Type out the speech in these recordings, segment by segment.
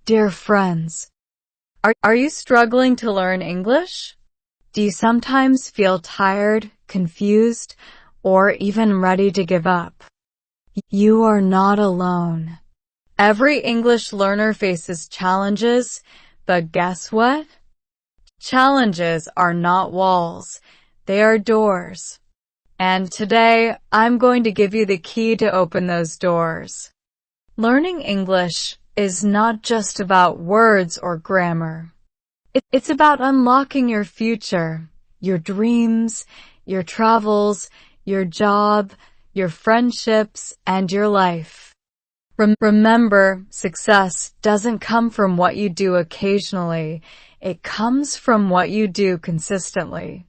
Dear friends, are you struggling to learn English? Do you sometimes feel tired, confused, or even ready to give up? You are not alone. Every English learner faces challenges, but guess what? Challenges are not walls, they are doors. And today, I'm going to give you the key to open those doors. Learning English is not just about words or grammar. It's about unlocking your future, your dreams, your travels, your job, your friendships, and your life. Remember, success doesn't come from what you do occasionally. It comes from what you do consistently.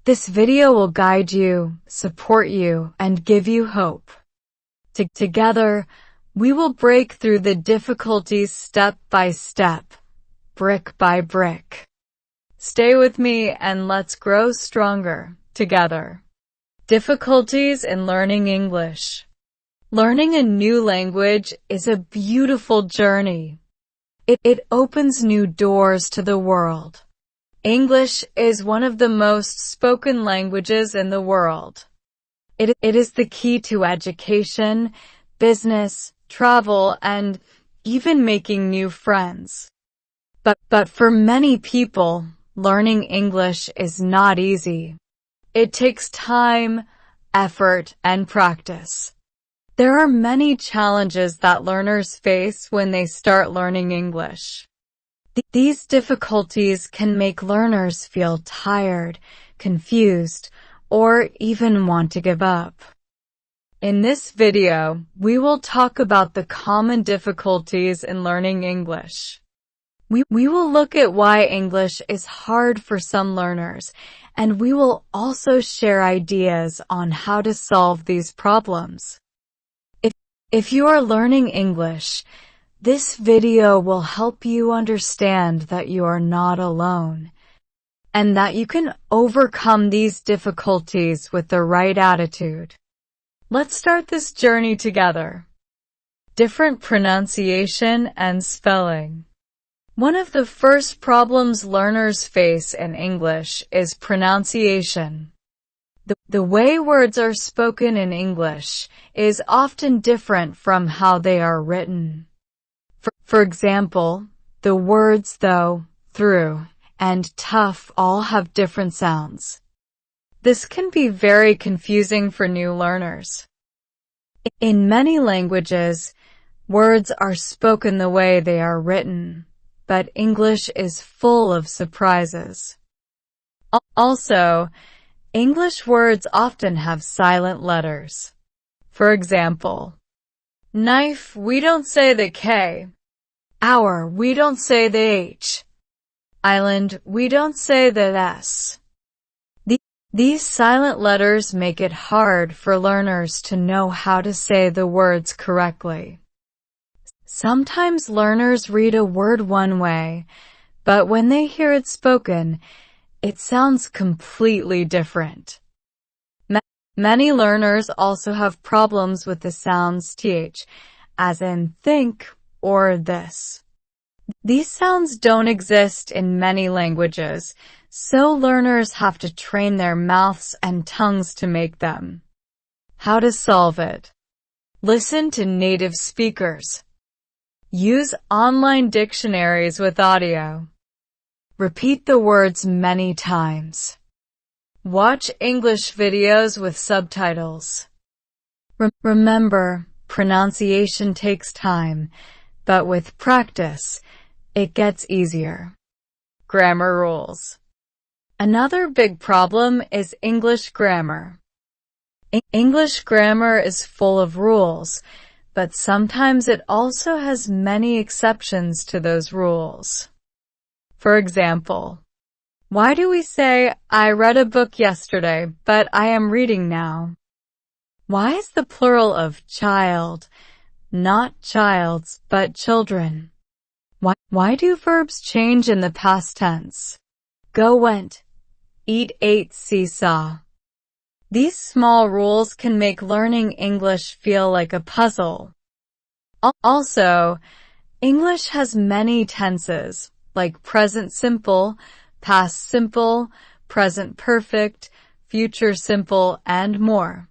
This video will guide you, support you, and give you hope. Together, we will break through the difficulties step by step, brick by brick. Stay with me and let's grow stronger together. Difficulties in learning English. Learning a new language is a beautiful journey. It opens new doors to the world. English is one of the most spoken languages in the world. It is the key to education, business, travel, and even making new friends. But for many people, learning English is not easy. It takes time, effort, and practice. There are many challenges that learners face when they start learning English. These difficulties can make learners feel tired, confused, or even want to give up. In this video, we will talk about the common difficulties in learning English. We will look at why English is hard for some learners, and we will also share ideas on how to solve these problems. If you are learning English, this video will help you understand that you are not alone, and that you can overcome these difficulties with the right attitude. Let's start this journey together. Different pronunciation and spelling. One of the first problems learners face in English is pronunciation. The way words are spoken in English is often different from how they are written. For example, the words though, through, and tough all have different sounds. This can be very confusing for new learners. In many languages, words are spoken the way they are written, but English is full of surprises. Also, English words often have silent letters. For example, knife, we don't say the K. Hour, we don't say the H. Island, we don't say the S. These silent letters make it hard for learners to know how to say the words correctly. Sometimes learners read a word one way, but when they hear it spoken, it sounds completely different. Many learners also have problems with the sounds th, as in think or this. These sounds don't exist in many languages, so learners have to train their mouths and tongues to make them. How to solve it? Listen to native speakers. Use online dictionaries with audio. Repeat the words many times. Watch English videos with subtitles. Remember, pronunciation takes time, but with practice, it gets easier. Grammar rules. Another big problem is English grammar. English grammar is full of rules, but sometimes it also has many exceptions to those rules. For example, why do we say, I read a book yesterday, but I am reading now? Why is the plural of child not childs, but children? Why do verbs change in the past tense? Go, went, eat, ate, seesaw. These small rules can make learning English feel like a puzzle. Also, English has many tenses, like present simple, past simple, present perfect, future simple, and more.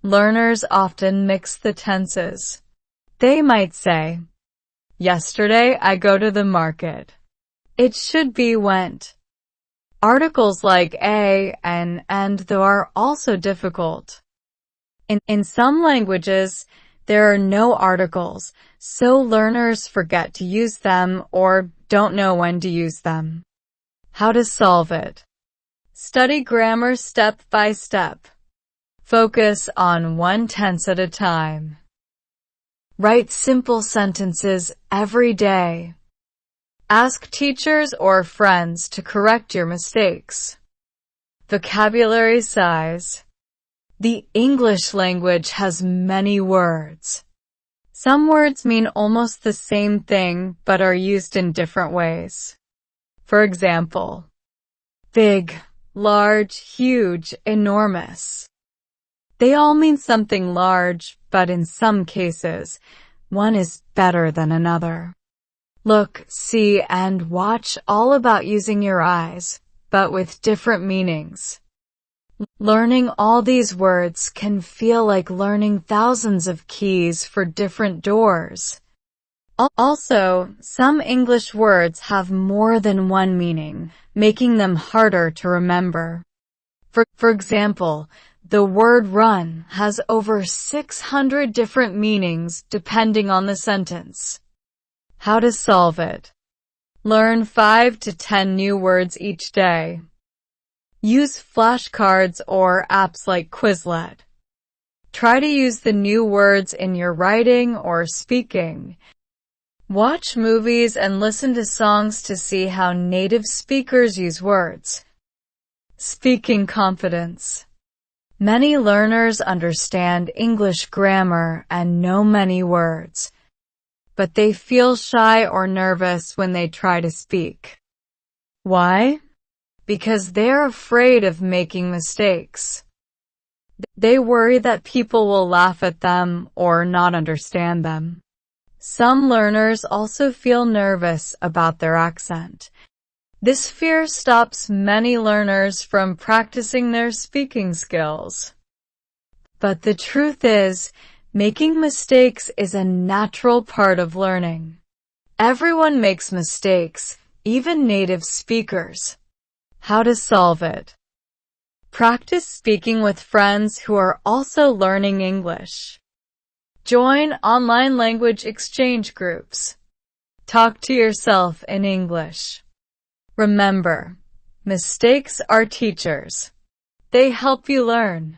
Learners often mix the tenses. They might say, "Yesterday I go to the market." It should be went. Articles like a and though are also difficult. In some languages, there are no articles, so learners forget to use them or don't know when to use them. How to solve it? Study grammar step by step. Focus on one tense at a time. Write simple sentences every day. Ask teachers or friends to correct your mistakes. Vocabulary size. The English language has many words. Some words mean almost the same thing but are used in different ways. For example, big, large, huge, enormous. They all mean something large, but in some cases, one is better than another. Look, see, and watch all about using your eyes, but with different meanings. Learning all these words can feel like learning thousands of keys for different doors. Also, some English words have more than one meaning, making them harder to remember. For example, the word run has over 600 different meanings depending on the sentence. How to solve it? Learn 5 to 10 new words each day. Use flashcards or apps like Quizlet. Try to use the new words in your writing or speaking. Watch movies and listen to songs to see how native speakers use words. Speaking confidence. Many learners understand English grammar and know many words, but they feel shy or nervous when they try to speak. Why? Because they're afraid of making mistakes. They worry that people will laugh at them or not understand them. Some learners also feel nervous about their accent. This fear stops many learners from practicing their speaking skills. But the truth is, making mistakes is a natural part of learning. Everyone makes mistakes, even native speakers. How to solve it? Practice speaking with friends who are also learning English. Join online language exchange groups. Talk to yourself in English. Remember, mistakes are teachers. They help you learn.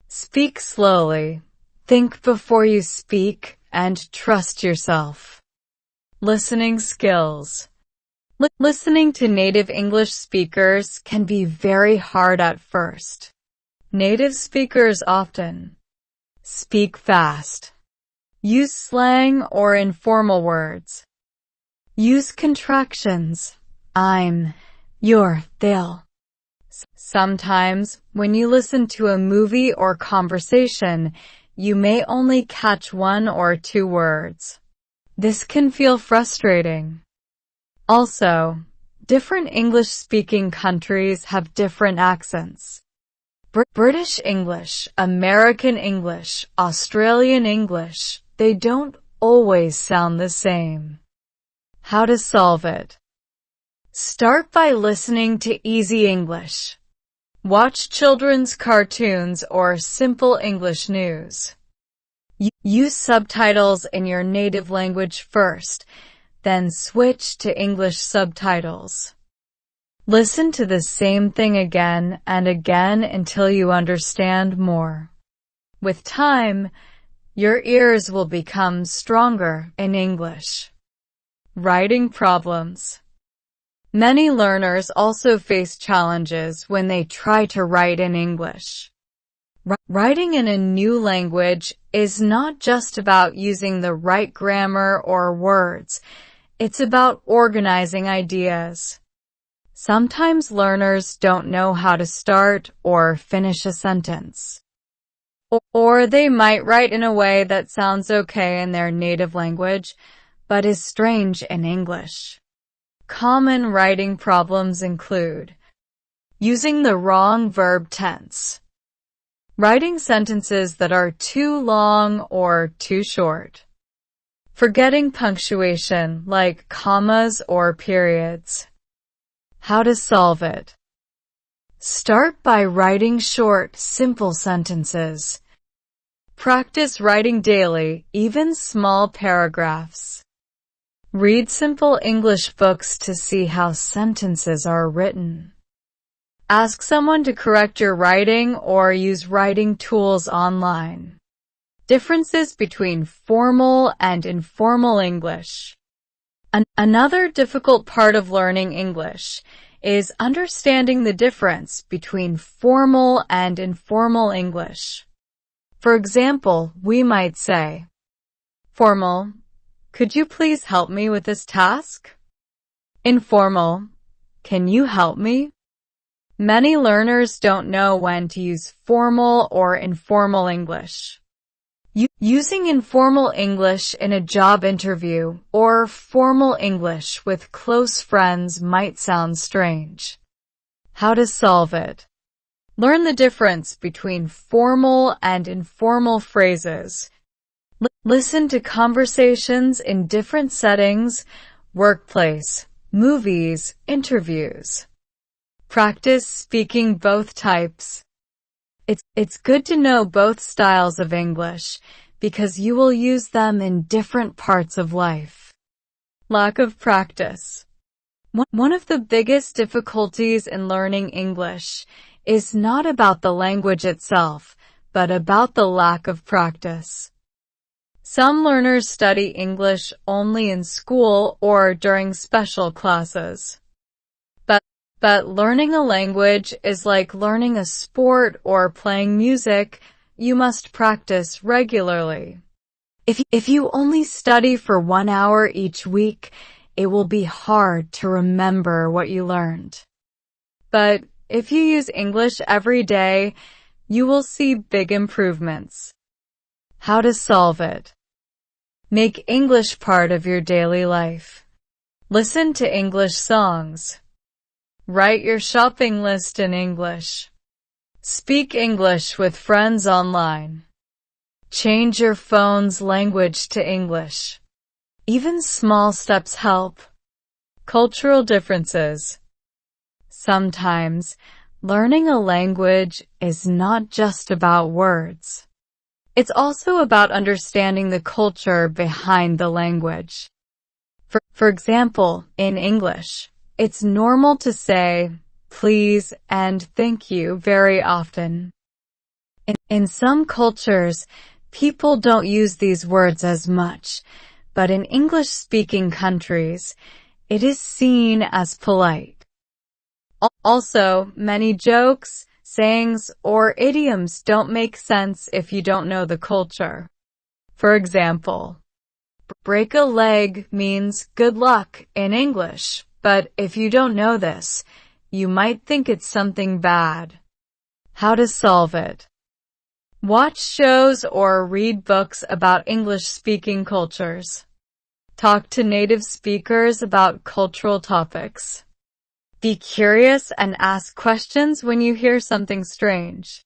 Speak slowly. Think before you speak and trust yourself. Listening skills. Listening to native English speakers can be very hard at first. Native speakers often speak fast. Use slang or informal words. Use contractions. I'm, you're, they'll. Sometimes, when you listen to a movie or conversation, you may only catch 1 or 2 words. This can feel frustrating. Also, different English-speaking countries have different accents. British English, American English, Australian English, they don't always sound the same. How to solve it? Start by listening to Easy English. Watch children's cartoons or simple English news. Use subtitles in your native language first, then switch to English subtitles. Listen to the same thing again and again until you understand more. With time, your ears will become stronger in English. Writing problems. Many learners also face challenges when they try to write in English. Writing in a new language is not just about using the right grammar or words. It's about organizing ideas. Sometimes learners don't know how to start or finish a sentence. Or they might write in a way that sounds okay in their native language, but is strange in English. Common writing problems include using the wrong verb tense, writing sentences that are too long or too short, forgetting punctuation like commas or periods. How to solve it? Start by writing short, simple sentences. Practice writing daily, even small paragraphs. Read simple English books to see how sentences are written. Ask someone to correct your writing or use writing tools online. Differences between formal and informal English. Another difficult part of learning English is understanding the difference between formal and informal English. For example, we might say, formal, could you please help me with this task? Informal, can you help me? Many learners don't know when to use formal or informal English. Using informal English in a job interview or formal English with close friends might sound strange. How to solve it? Learn the difference between formal and informal phrases. Listen to conversations in different settings, workplace, movies, interviews. Practice speaking both types. It's good to know both styles of English because you will use them in different parts of life. Lack of practice. One of the biggest difficulties in learning English is not about the language itself, but about the lack of practice. Some learners study English only in school or during special classes. But learning a language is like learning a sport or playing music. You must practice regularly. If you only study for 1 hour each week, it will be hard to remember what you learned. But if you use English every day, you will see big improvements. How to solve it? Make English part of your daily life. Listen to English songs. Write your shopping list in English. Speak English with friends online. Change your phone's language to English. Even small steps help. Cultural differences. Sometimes, learning a language is not just about words. It's also about understanding the culture behind the language. For example, in English, it's normal to say, please and thank you very often. In some cultures, people don't use these words as much, but in English-speaking countries, it is seen as polite. Also, many jokes, sayings, or idioms don't make sense if you don't know the culture. For example, break a leg means good luck in English, but if you don't know this, you might think it's something bad. How to solve it? Watch shows or read books about English-speaking cultures. Talk to native speakers about cultural topics. Be curious and ask questions when you hear something strange.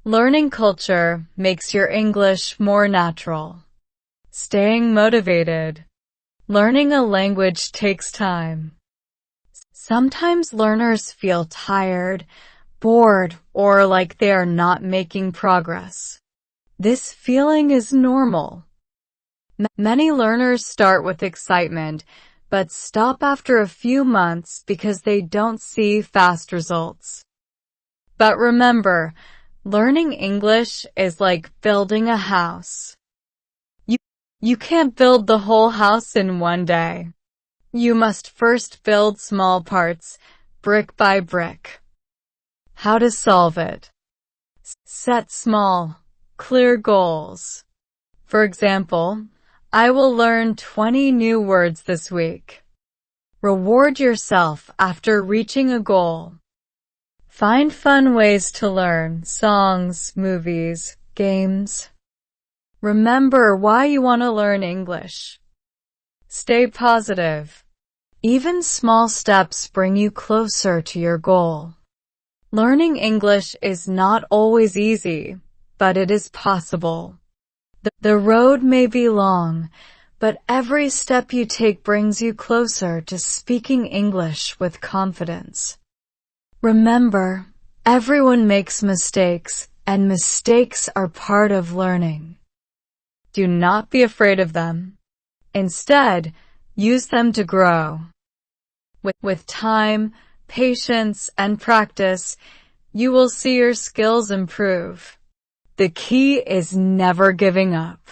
Learning culture makes your English more natural. Staying motivated. Learning a language takes time. Sometimes learners feel tired, bored, or like they are not making progress. This feeling is normal. Many learners start with excitement, but stop after a few months because they don't see fast results. But remember, learning English is like building a house. You can't build the whole house in one day. You must first build small parts, brick by brick. How to solve it? Set small, clear goals. For example, I will learn 20 new words this week. Reward yourself after reaching a goal. Find fun ways to learn, songs, movies, games. Remember why you want to learn English. Stay positive. Even small steps bring you closer to your goal. Learning English is not always easy, but it is possible. The road may be long, but every step you take brings you closer to speaking English with confidence. Remember, everyone makes mistakes, and mistakes are part of learning. Do not be afraid of them. Instead, use them to grow. With time, patience, and practice, you will see your skills improve. The key is never giving up.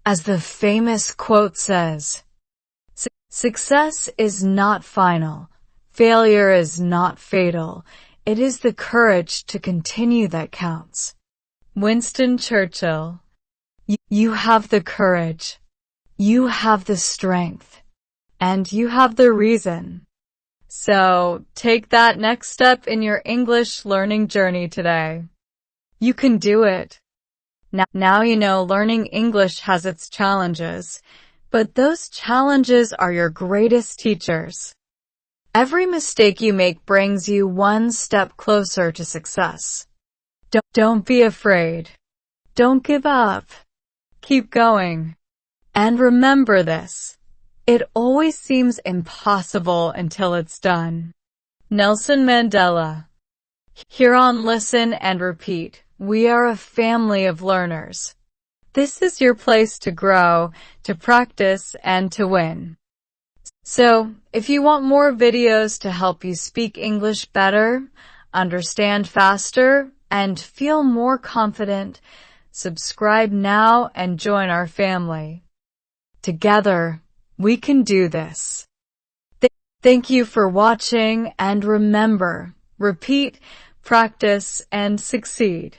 As the famous quote says, "Success is not final. Failure is not fatal. It is the courage to continue that counts." Winston Churchill. You have the courage. You have the strength. And you have the reason. So, take that next step in your English learning journey today. You can do it. Now you know learning English has its challenges, but those challenges are your greatest teachers. Every mistake you make brings you one step closer to success. Don't be afraid. Don't give up. Keep going. And remember this. It always seems impossible until it's done. Nelson Mandela. Here on Listen and Repeat, we are a family of learners. This is your place to grow, to practice, and to win. So, if you want more videos to help you speak English better, understand faster, and feel more confident, subscribe now and join our family. Together, we can do this. Thank you for watching, and remember, repeat, practice, and succeed.